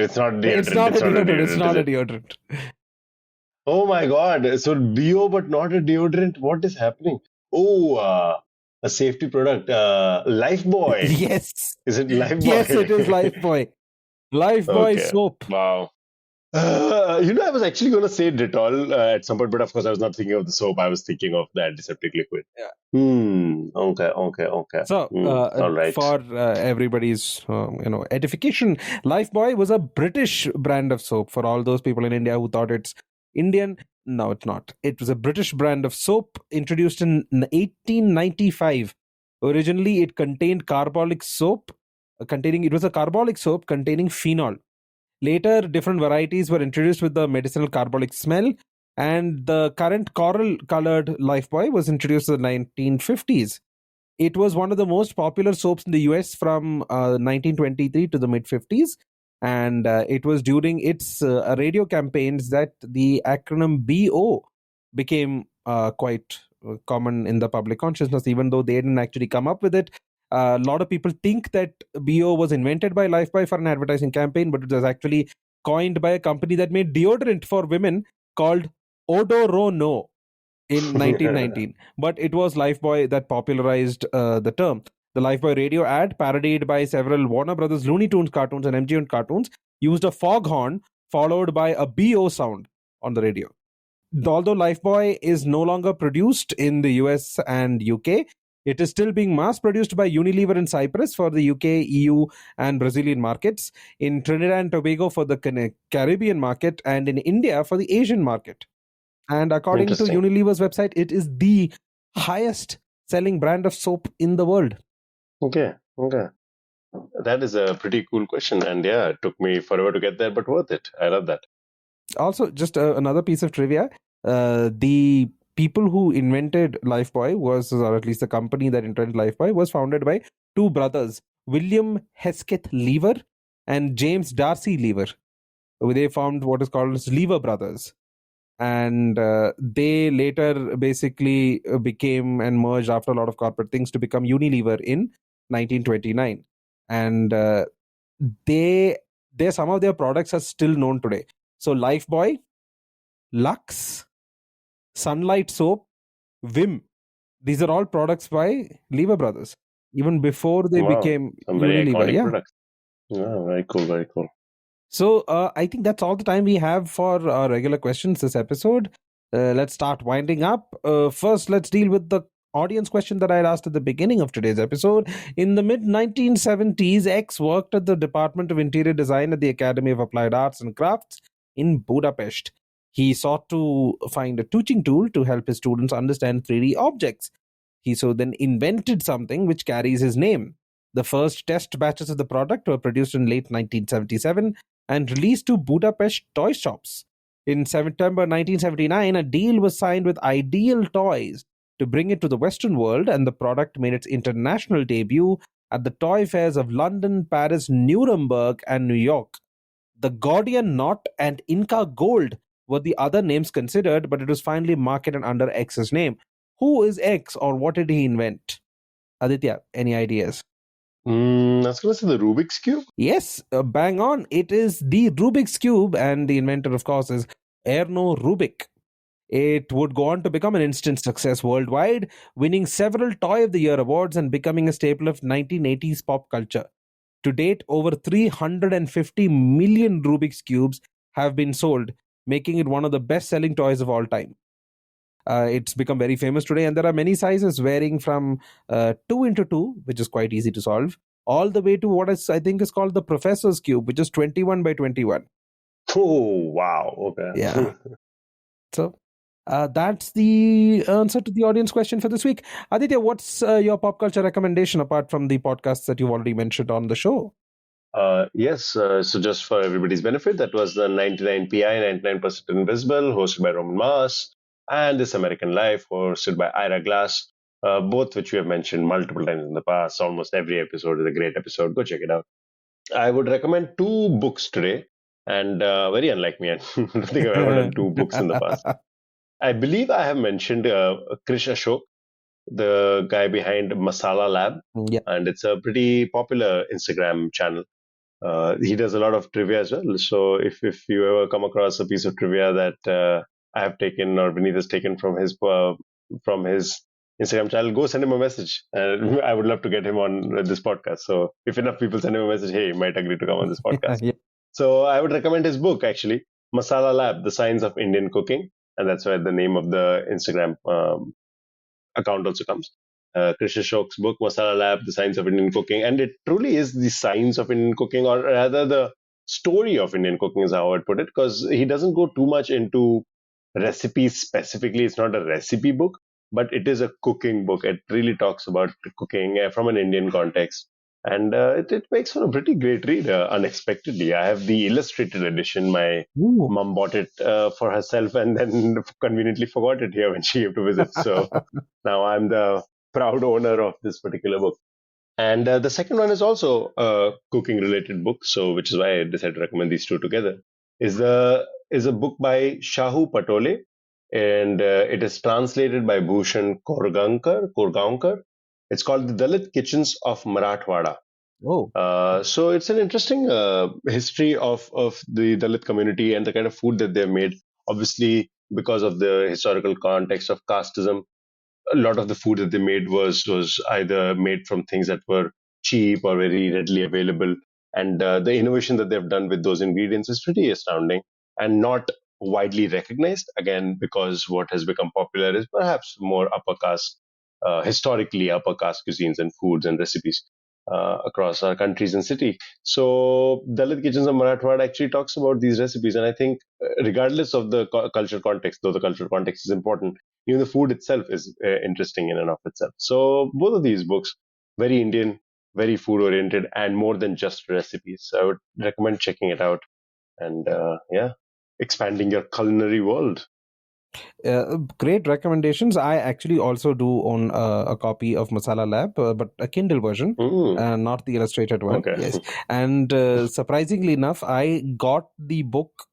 it's not It's deodorant. not It's a not a deodorant. It's deodorant, is not a it? deodorant. Oh my God. So BO, but not a deodorant. What is happening? Oh, a safety product. Lifebuoy. Yes. Is it Yes, it is Lifebuoy? Lifebuoy. Lifebuoy Okay. soap. Wow. I was actually going to say Dettol at some point, but of course, I was not thinking of the soap. I was thinking of the antiseptic liquid. Yeah. Okay. So, All right. for everybody's edification, Lifebuoy was a British brand of soap. For all those people in India who thought it's Indian, no, it's not. It was a British brand of soap introduced in 1895. Originally, it contained carbolic soap, it was a carbolic soap containing phenol. Later, different varieties were introduced with the medicinal carbolic smell, and the current coral colored Lifebuoy was introduced in the 1950s. It was one of the most popular soaps in the US from 1923 to the mid 50s. And it was during its radio campaigns that the acronym BO became quite common in the public consciousness, even though they didn't actually come up with it. A lot of people think that BO was invented by Lifebuoy for an advertising campaign, but it was actually coined by a company that made deodorant for women called Odorono in 1919. But it was Lifebuoy that popularized the term. The Lifebuoy radio ad, parodied by several Warner Brothers Looney Tunes cartoons and MGM cartoons, used a foghorn followed by a BO sound on the radio. Although Lifebuoy is no longer produced in the US and UK, it is still being mass produced by Unilever in Cyprus for the UK, EU, and Brazilian markets, in Trinidad and Tobago for the Caribbean market, and in India for the Asian market. And according to Interesting. Unilever's website, it is the highest selling brand of soap in the world. Okay. That is a pretty cool question. And yeah, it took me forever to get there, but worth it. I love that. Also, just another piece of trivia, the people who invented Lifebuoy or at least the company that invented Lifebuoy, was founded by two brothers, William Hesketh Lever and James Darcy Lever. They formed what is called as Lever Brothers. And they later basically became and merged after a lot of corporate things to become Unilever in 1929. And some of their products are still known today. So Lifebuoy, Lux, Sunlight Soap, Vim. These are all products by Lever Brothers, even before they Wow. became Some very Unilever. iconic Yeah. products. Yeah, very cool. So I think that's all the time we have for our regular questions this episode. Let's start winding up. First, let's deal with the audience question that I had asked at the beginning of today's episode. In the mid 1970s, X worked at the Department of Interior Design at the Academy of Applied Arts and Crafts in Budapest. He sought to find a teaching tool to help his students understand 3D objects. He so then invented something which carries his name. The first test batches of the product were produced in late 1977 and released to Budapest toy shops. In September 1979, a deal was signed with Ideal Toys to bring it to the Western world, and the product made its international debut at the toy fairs of London, Paris, Nuremberg, and New York. The Gordian Knot and Inca Gold were the other names considered, but it was finally marketed under X's name. Who is X, or what did he invent? Aditya, any ideas? I was going to say the Rubik's Cube. Yes, bang on. It is the Rubik's Cube, and the inventor, of course, is Erno Rubik. It would go on to become an instant success worldwide, winning several Toy of the Year awards and becoming a staple of 1980s pop culture. To date, over 350 million Rubik's Cubes have been sold, making it one of the best-selling toys of all time. It's become very famous today, and there are many sizes varying from 2 into 2, which is quite easy to solve, all the way to what I think is called the Professor's Cube, which is 21 by 21. Oh, wow. Okay. Yeah. So that's the answer to the audience question for this week. Aditya, what's your pop culture recommendation apart from the podcasts that you've already mentioned on the show? Yes, so just for everybody's benefit, that was the 99 PI, 99% Invisible, hosted by Roman Mars, and This American Life, hosted by Ira Glass, both which we have mentioned multiple times in the past. Almost every episode is a great episode. Go check it out. I would recommend two books today, and very unlike me, I don't think I've ever done two books in the past. I believe I have mentioned Krish Ashok, the guy behind Masala Lab, Yeah. and it's a pretty popular Instagram channel. He does a lot of trivia as well. So if you ever come across a piece of trivia that I have taken or Vineet has taken from his Instagram channel, go send him a message. I would love to get him on this podcast. So if enough people send him a message, hey, he might agree to come on this podcast. Yeah. So I would recommend his book actually, Masala Lab: The Science of Indian Cooking, and that's where the name of the Instagram account also comes. Krishna Shok's book, Masala Lab, The Science of Indian Cooking. And it truly is the science of Indian cooking, or rather the story of Indian cooking is how I'd put it, because he doesn't go too much into recipes specifically. It's not a recipe book, but it is a cooking book. It really talks about cooking from an Indian context. And it makes for a pretty great read, unexpectedly. I have the illustrated edition. My mom bought it for herself and then conveniently forgot it here when she came to visit. So now I'm the proud owner of this particular book. And the second one is also a cooking related book, so which is why I decided to recommend these two together. Is a book by Shahu Patole, and it is translated by Bhushan Korgaonkar. It's called The Dalit Kitchens of Marathwada. Oh. So it's an interesting history of the Dalit community and the kind of food that they've made. Obviously, because of the historical context of casteism, a lot of the food that they made was either made from things that were cheap or very readily available. And the innovation that they've done with those ingredients is pretty astounding and not widely recognized. Again, because what has become popular is perhaps more upper caste, historically upper caste cuisines and foods and recipes across our countries and city. So Dalit Kitchens of Marathwada actually talks about these recipes. And I think regardless of the cultural context, though the cultural context is important, even the food itself is interesting in and of itself. So both of these books, very Indian, very food oriented, and more than just recipes. So I would recommend checking it out and expanding your culinary world. Great recommendations. I actually also do own a copy of Masala Lab, but a Kindle version, not the illustrated one. Okay. Yes, and surprisingly enough, I got the book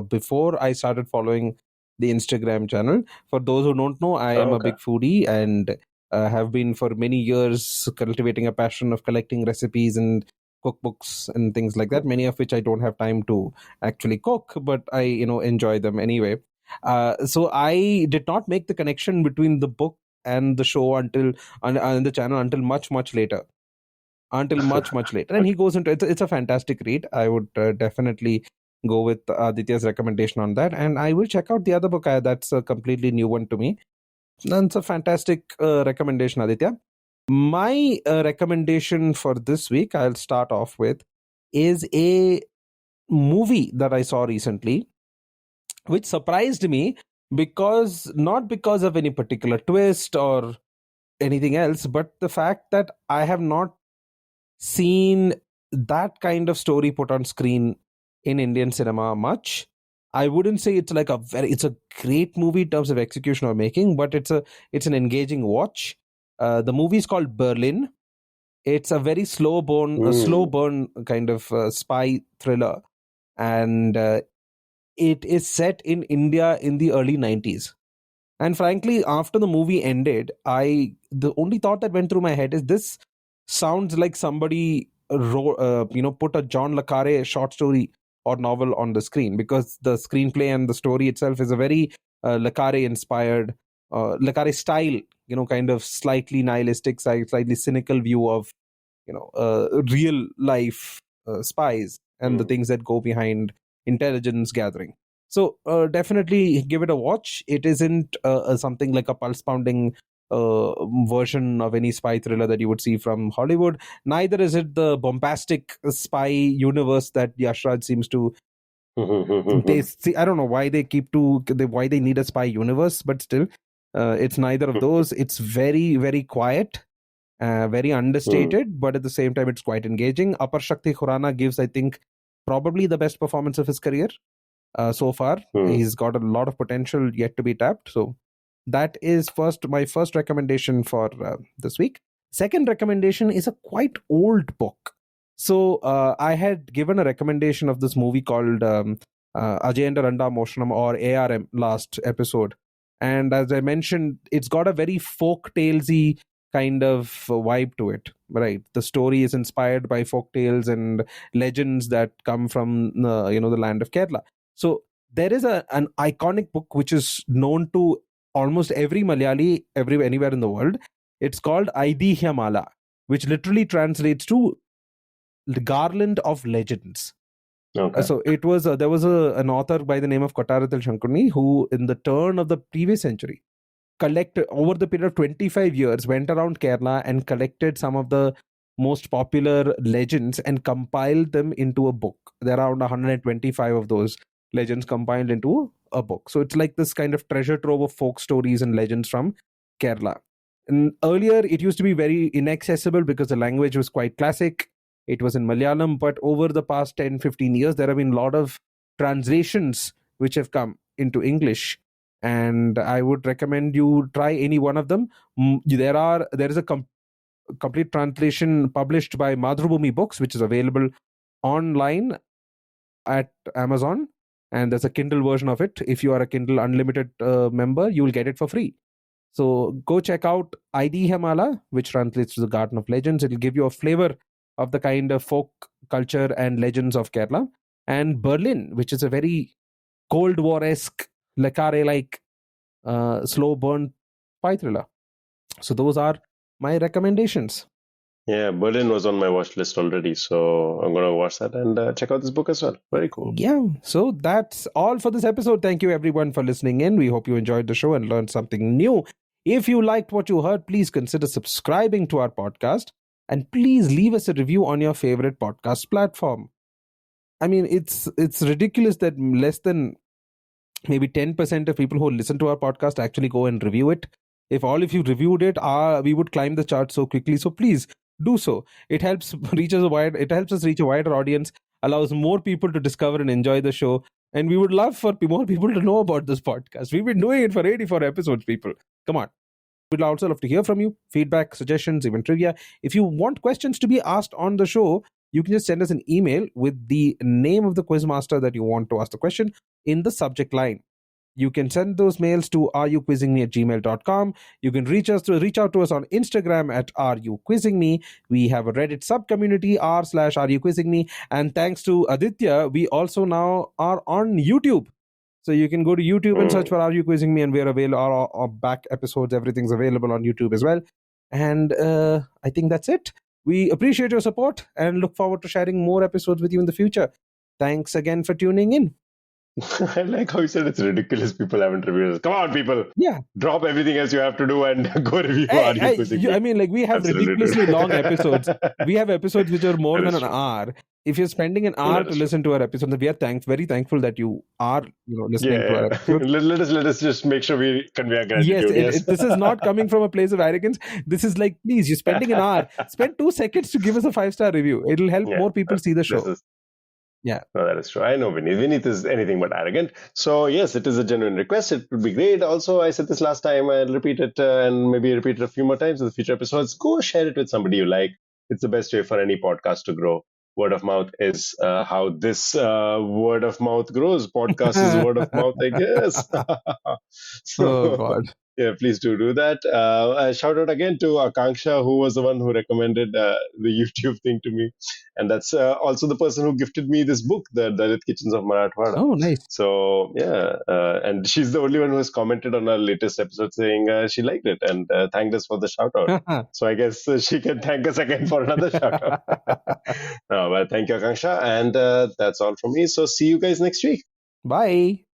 before I started following the Instagram channel. For those who don't know, I am a big foodie and have been for many years cultivating a passion of collecting recipes and cookbooks and things like that. Many of which I don't have time to actually cook, but I enjoy them anyway. So I did not make the connection between the book and the show until the channel until much later. And he goes into it's a fantastic read. I would definitely go with Aditya's recommendation on that, and I will check out the other book. That's a completely new one to me. That's a fantastic recommendation, Aditya. My recommendation for this week, I'll start off with, is a movie that I saw recently, which surprised me because not because of any particular twist or anything else, but the fact that I have not seen that kind of story put on screen in Indian cinema much. I wouldn't say it's like it's a great movie in terms of execution or making, but it's an engaging watch. The movie is called Berlin. It's a very slow Hmm. burn kind of spy thriller, and it is set in India in the early 90s. And frankly, after the movie ended, the only thought that went through my head is this sounds like somebody put a John le Carre short story or novel on the screen, because the screenplay and the story itself is a very le Carre inspired, le Carre style, kind of slightly nihilistic, slightly cynical view of real life spies and the Hmm. things that go behind intelligence gathering. So definitely give it a watch. It isn't something like a pulse pounding version of any spy thriller that you would see from Hollywood. Neither is it the bombastic spy universe that Yashraj seems to. They see, I don't know why why they need a spy universe, but still, it's neither of those. It's very very quiet, very Hmm. understated, but at the same time, it's quite engaging. Apar Shakti Khurana gives, I think, probably the best performance of his career so far. Hmm. He's got a lot of potential yet to be tapped. So that is my first recommendation for this week. Second recommendation is a quite old book. So I had given a recommendation of this movie called Ajayenda Randa Moshanam, or ARM, last episode. And as I mentioned, it's got a very folk talesy kind of vibe to it, right? The story is inspired by folk tales and legends that come from the land of Kerala. So there is an iconic book which is known to almost every Malayali anywhere in the world. It's called Aidihya, which literally translates to the Garland of Legends. Okay. So it was there was an author by the name of Kottarathil Shankurni who, in the turn of the previous century, collected over the period of 25 years, went around Kerala and collected some of the most popular legends and compiled them into a book. There are around 125 of those legends compiled into a book. So it's like this kind of treasure trove of folk stories and legends from Kerala. And earlier, it used to be very inaccessible because the language was quite classic. It was in Malayalam, but over the past 10, 15 years, there have been a lot of translations which have come into English, and I would recommend you try any one of them. There is a complete translation published by Madhrubhumi Books, which is available online at Amazon, and there's a Kindle version of it. If you are a Kindle Unlimited member, you will get it for free. So go check out ID Himala, which translates to the Garden of Legends. It'll give you a flavor of the kind of folk culture and legends of Kerala. And Berlin, which is a very Cold War esque, Le Carre like slow burn spy thriller. So those are my recommendations. Yeah, Berlin was on my watch list already, so I'm gonna watch that and check out this book as well. Very cool. Yeah, so that's all for this episode. Thank you everyone for listening in. We hope you enjoyed the show and learned something new. If you liked what you heard, please consider subscribing to our podcast, and please leave us a review on your favorite podcast platform. I mean, it's ridiculous that less than maybe 10% of people who listen to our podcast actually go and review it. If all of you reviewed it, we would climb the chart so quickly. So please do so. It helps it helps us reach a wider audience, allows more people to discover and enjoy the show. And we would love for more people to know about this podcast. We've been doing it for 84 episodes, people. Come on. We'd also love to hear from you, feedback, suggestions, even trivia. If you want questions to be asked on the show, you can just send us an email with the name of the quizmaster that you want to ask the question in the subject line. You can send those mails to areyouquizzingme@gmail.com. You can reach out to us on Instagram at areyouquizzingme. We have a Reddit sub community r/areyouquizzingme. And thanks to Aditya, we also now are on YouTube. So you can go to YouTube and search Mm. for Are You Quizzing Me, and we're available. Our back episodes, everything's available on YouTube as well. And I think that's it. We appreciate your support and look forward to sharing more episodes with you in the future. Thanks again for tuning in. I like how you said it's ridiculous. People haven't reviewed it. Come on, people, Yeah. drop everything else you have to do and go review. Are you quizzing I me? mean, like, we have Absolutely true. ridiculously long episodes. We have episodes which are more That than is an true. hour. If you're spending an hour That to is true. listen to our episode, we are very thankful that you are, listening to our Yeah, yeah. episodes. Let us just make sure we convey our Yes, gratitude. Yes. this is not coming from a place of arrogance. This is like, please, you're spending an hour. Spend 2 seconds to give us a 5-star review. It'll help Yeah. more people see the This show. is Yeah. No, that is true. I know Vinith. Vinith is anything but arrogant. So yes, it is a genuine request. It would be great. Also, I said this last time. I'll repeat it and maybe repeat it a few more times in the future episodes. Go share it with somebody you like. It's the best way for any podcast to grow. Word of mouth is how this word of mouth grows. Podcast is word of mouth, I guess. Oh, So God. yeah, please do that. A shout out again to Akanksha, who was the one who recommended the YouTube thing to me, and that's also the person who gifted me this book, The Dalit Kitchens of Marathwada. Oh, nice. So yeah, and she's the only one who has commented on our latest episode saying she liked it and thanked us for the shout out. So I guess she can thank us again for another shout out. Well, thank you, Akanksha, and that's all from me. So see you guys next week. Bye.